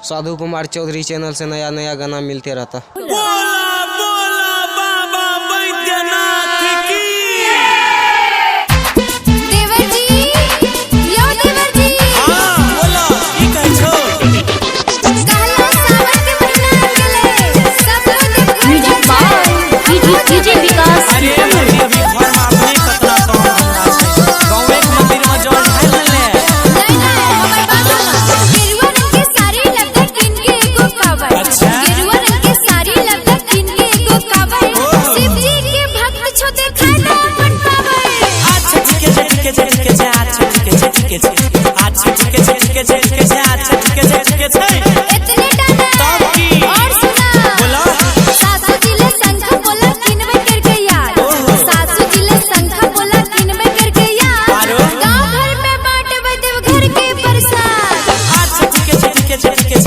साधु कुमार चौधरी चैनल से नया नया गाना मिलते रहता। बोला बोला बाबा बैद्यनाथ की। देवर जी, यो देवर जी। हाँ बोला, ई कह छो। कहला सावन के महीना आ गेले, सब लोग म्यूजिक बाय डीजे विकास। अरे अभी घर में अपने कतना काम धंधा छै, गांवे के मंदिर में जल ढाल ले। नहीं हमर बात सुनो। गेरुआ रंग के साड़ी लगता किनके एगो कावर। अच्छा। गेरुआ रंग के साड़ी लगता किनके एगो कावर। शिव जी के भक्त छो देखाय ना अपन पावर। अच्छा ठीक है ठीक है ठीक है अच्छा ठीक है ठीक है अच्छा ठीक है ठीक है ठीक है अच्छा ठीक है ठीक है। इतने डाना तब की? और सुना। बोला। सासू जी ले शंख बोला किनवे करके यार। सासू जी ले शंख बोला किनवे करके यार। आरो? गांव भर में बांटबे देव घर के प्रसाद। अच्छा ठीक है ठीक है ठीक है